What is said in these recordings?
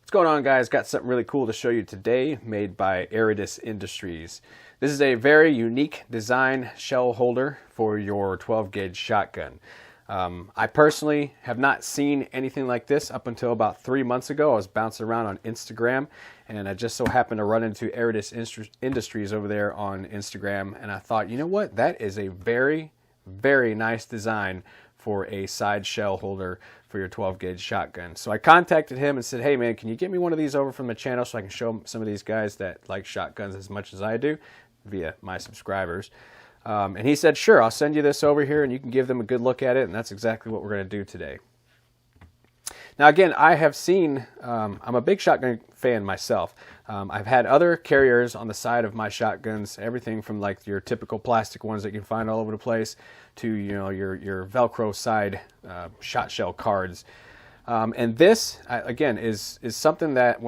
What's going on, guys? Got something really cool to show you today, made by Aridus Industries. This is a very unique design shell holder for your 12 gauge shotgun. I personally have not seen anything like this up until about 3 months ago. I was bouncing around on Instagram and I just so happened to run into Aridus Industries over there on Instagram, and I thought, you know what, that is a very, very nice design for a side shell holder for your 12 gauge shotgun. So I contacted him and said, hey man, can you get me one of these over from the channel so I can show some of these guys that like shotguns as much as I do via my subscribers. And he said, sure, I'll send you this over here and you can give them a good look at it, and that's exactly what we're going to do today. Now again, I have seen, I'm a big shotgun fan myself. I've had other carriers on the side of my shotguns, everything from like your typical plastic ones that you can find all over the place to, you know, your Velcro side shot shell cards. And this, again, is something that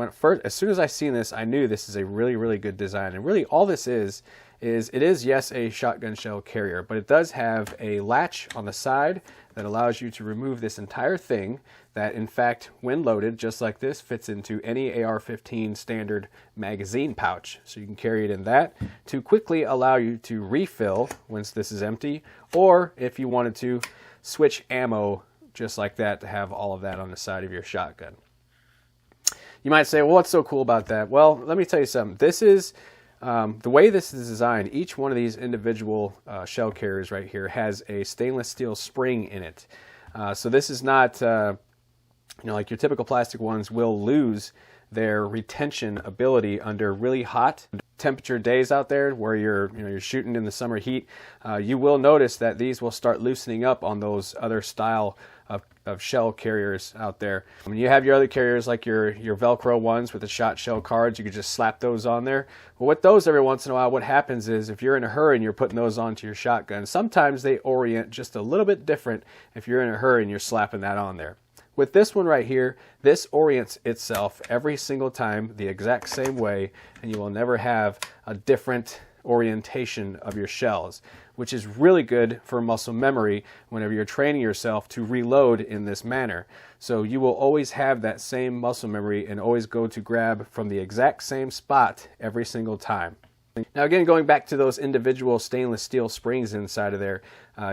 as soon as I seen this, I knew this is a really, really good design. And really all this is yes, a shotgun shell carrier, but it does have a latch on the side that allows you to remove this entire thing that, in fact, when loaded, just like this, fits into any AR-15 standard magazine pouch. So you can carry it in that to quickly allow you to refill once this is empty, or if you wanted to switch ammo just like that to have all of that on the side of your shotgun. You might say, well, what's so cool about that? Well, let me tell you something. This is the way this is designed. Each one of these individual shell carriers right here has a stainless steel spring in it. So this is not, you know, like your typical plastic ones will lose their retention ability under really hot temperature days out there where you're shooting in the summer heat. You will notice that these will start loosening up on those other style of shell carriers out there. When you have your other carriers like your Velcro ones with the shot shell cards, you can just slap those on there. Well, with those, every once in a while, what happens is if you're in a hurry and you're putting those onto your shotgun, sometimes they orient just a little bit different if you're in a hurry and you're slapping that on there. With this one right here, this orients itself every single time the exact same way, and you will never have a different orientation of your shells, which is really good for muscle memory whenever you're training yourself to reload in this manner. So you will always have that same muscle memory and always go to grab from the exact same spot every single time. Now again, going back to those individual stainless steel springs inside of there,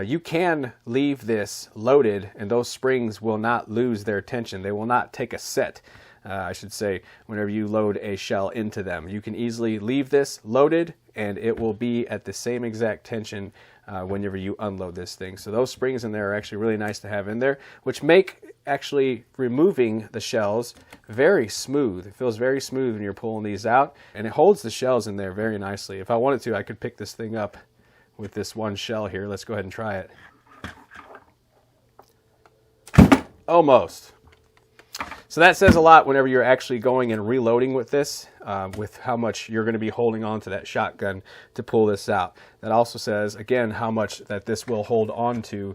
you can leave this loaded and those springs will not lose their tension. They will not take a set, I should say, whenever you load a shell into them. You can easily leave this loaded and it will be at the same exact tension whenever you unload this thing. So those springs in there are actually really nice to have in there, which make actually removing the shells very smooth. It feels very smooth when you're pulling these out, and it holds the shells in there very nicely. If I wanted to, I could pick this thing up with this one shell here. Let's go ahead and try it. Almost. So that says a lot whenever you're actually going and reloading with this, with how much you're going to be holding on to that shotgun to pull this out. That also says, again, how much that this will hold on to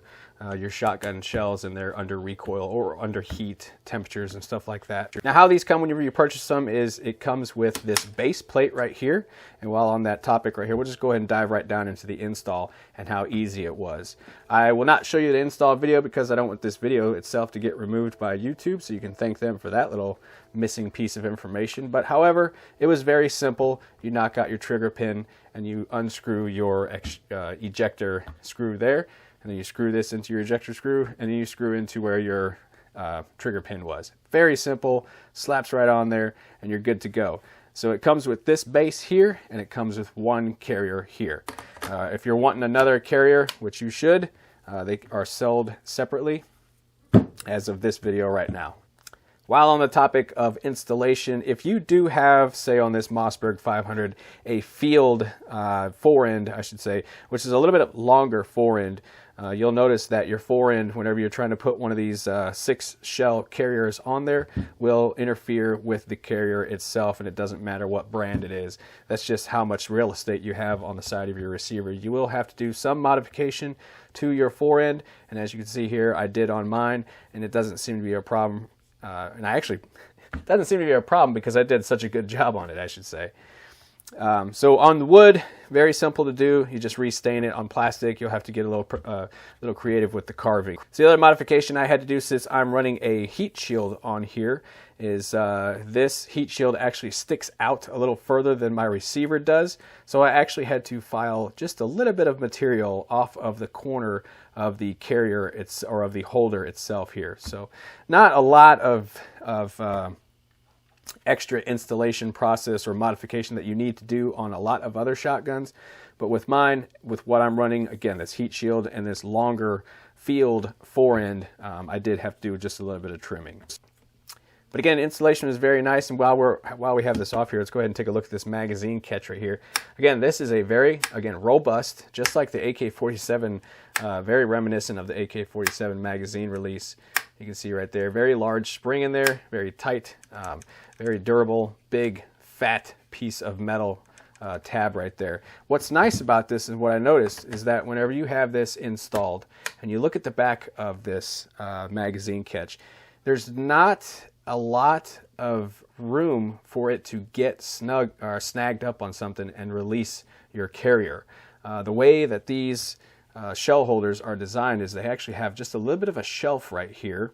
your shotgun shells in there under recoil or under heat temperatures and stuff like that. Now how these come whenever you purchase them is it comes with this base plate right here. And while on that topic right here, we'll just go ahead and dive right down into the install and how easy it was. I will not show you the install video because I don't want this video itself to get removed by YouTube, so you can thank them for that little missing piece of information. But however, it was very simple. You knock out your trigger pin and you unscrew your ejector screw there. And then you screw this into your ejector screw, and then you screw into where your trigger pin was. Very simple, slaps right on there, and you're good to go. So it comes with this base here, and it comes with one carrier here. If you're wanting another carrier, which you should, they are sold separately as of this video right now. While on the topic of installation, if you do have, say on this Mossberg 500, a field forend, I should say, which is a little bit longer forend, you'll notice that your forend, whenever you're trying to put one of these 6 shell carriers on there, will interfere with the carrier itself, and it doesn't matter what brand it is. That's just how much real estate you have on the side of your receiver. You will have to do some modification to your forend, and as you can see here, I did on mine, and it doesn't seem to be a problem. And it doesn't seem to be a problem because I did such a good job on it, I should say. So on the wood, very simple to do. You just restain it. On plastic, you'll have to get a little creative with the carving. So the other modification I had to do, since I'm running a heat shield on here, is this heat shield actually sticks out a little further than my receiver does. So I actually had to file just a little bit of material off of the corner of the carrier or of the holder itself here. So not a lot of extra installation process or modification that you need to do on a lot of other shotguns, but with mine, with what I'm running, again, this heat shield and this longer field forend, I did have to do just a little bit of trimming. But again, installation is very nice, and while we have this off here, let's go ahead and take a look at this magazine catch right here. Again, this is a very, again, robust, just like the AK-47, very reminiscent of the AK-47 magazine release. You can see right there, very large spring in there, very tight, very durable, big, fat piece of metal tab right there. What's nice about this, and what I noticed, is that whenever you have this installed and you look at the back of this magazine catch, there's not a lot of room for it to get snagged up on something and release your carrier. The way that these shell holders are designed is they actually have just a little bit of a shelf right here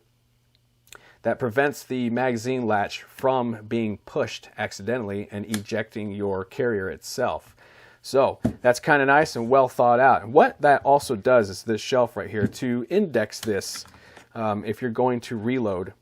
that prevents the magazine latch from being pushed accidentally and ejecting your carrier itself. So that's kind of nice and well thought out. And what that also does is this shelf right here to index this if you're going to reload.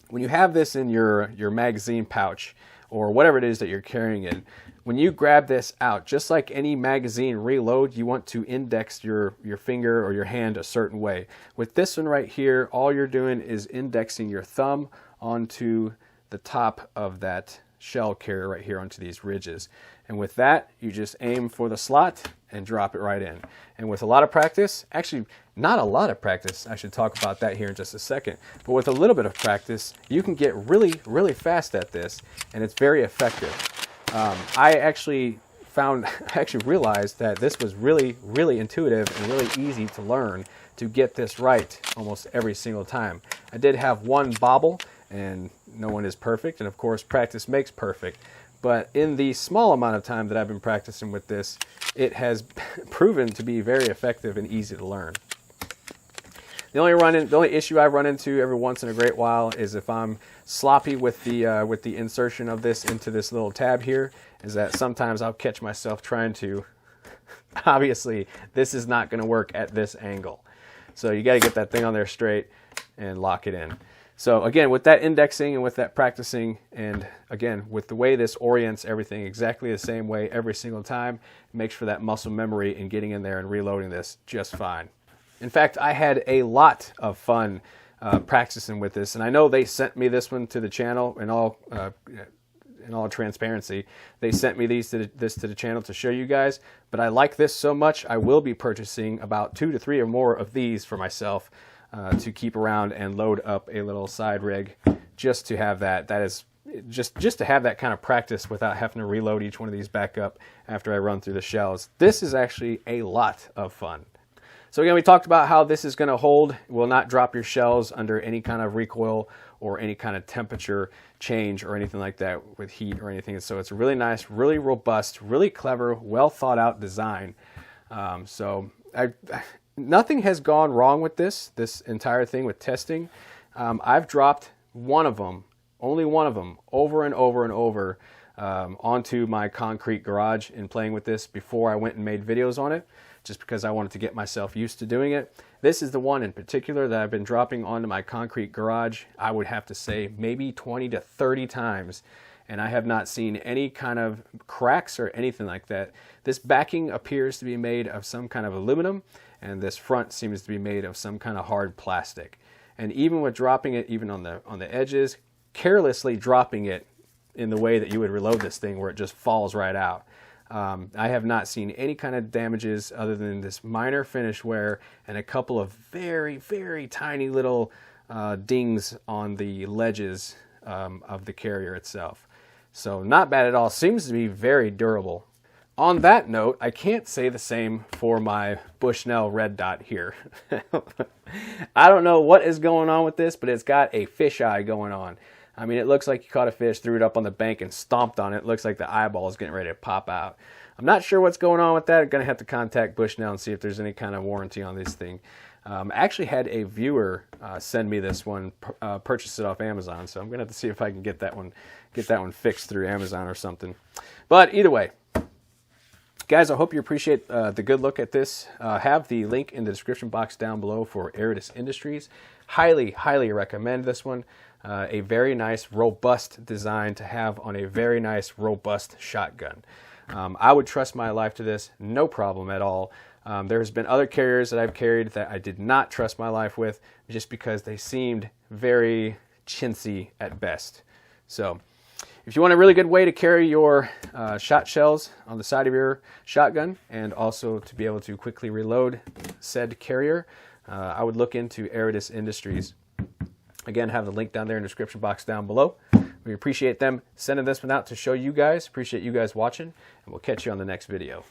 When you have this in your magazine pouch or whatever it is that you're carrying in, when you grab this out, just like any magazine reload, you want to index your finger or your hand a certain way. With this one right here, all you're doing is indexing your thumb onto the top of that shell carrier right here onto these ridges. And with that, you just aim for the slot and drop it right in. And with a lot of practice, actually not a lot of practice, I should talk about that here in just a second, but with a little bit of practice, you can get really, really fast at this, and it's very effective. I actually realized that this was really, really intuitive and really easy to learn to get this right almost every single time. I did have one bobble, and no one is perfect, and of course practice makes perfect. But in the small amount of time that I've been practicing with this, it has proven to be very effective and easy to learn. The only issue I run into every once in a great while is if I'm sloppy with the insertion of this into this little tab here, is that sometimes I'll catch myself trying to, obviously this is not going to work at this angle. So you got to get that thing on there straight and lock it in. So again, with that indexing and with that practicing, and again, with the way this orients everything exactly the same way every single time, it makes for that muscle memory in getting in there and reloading this just fine. In fact, I had a lot of fun practicing with this, and I know they sent me this one to the channel in all transparency. They sent me this to the channel to show you guys, but I like this so much, I will be purchasing about 2 to 3 or more of these for myself to keep around and load up a little side rig just to have that. That is just to have that kind of practice without having to reload each one of these back up after I run through the shells. This is actually a lot of fun. So again, we talked about how this is going to hold, will not drop your shells under any kind of recoil or any kind of temperature change or anything like that with heat or anything. So it's a really nice, really robust, really clever, well thought out design. Nothing has gone wrong with this entire thing with testing. I've dropped one of them, only one of them, over and over and over onto my concrete garage in playing with this before I went and made videos on it, just because I wanted to get myself used to doing it. This is the one in particular that I've been dropping onto my concrete garage, I would have to say maybe 20 to 30 times, and I have not seen any kind of cracks or anything like that. This backing appears to be made of some kind of aluminum, and this front seems to be made of some kind of hard plastic. And even with dropping it, even on the edges, carelessly dropping it in the way that you would reload this thing where it just falls right out. I have not seen any kind of damages other than this minor finish wear and a couple of very, very tiny little dings on the ledges of the carrier itself. So not bad at all. Seems to be very durable. On that note, I can't say the same for my Bushnell red dot here. I don't know what is going on with this, but it's got a fisheye going on. I mean, it looks like you caught a fish, threw it up on the bank, and stomped on it. It looks like the eyeball is getting ready to pop out. I'm not sure what's going on with that. I'm going to have to contact Bushnell and see if there's any kind of warranty on this thing. I actually had a viewer send me this one, purchase it off Amazon, so I'm going to have to see if I can get that one fixed through Amazon or something. But either way, guys, I hope you appreciate the good look at this. Have the link in the description box down below for Aridus Industries. Highly, highly recommend this one. A very nice, robust design to have on a very nice, robust shotgun. I would trust my life to this, no problem at all. There's been other carriers that I've carried that I did not trust my life with just because they seemed very chintzy at best. So if you want a really good way to carry your shot shells on the side of your shotgun and also to be able to quickly reload said carrier, I would look into Aridus Industries. Again, have the link down there in the description box down below. We appreciate them sending this one out to show you guys. Appreciate you guys watching, and we'll catch you on the next video.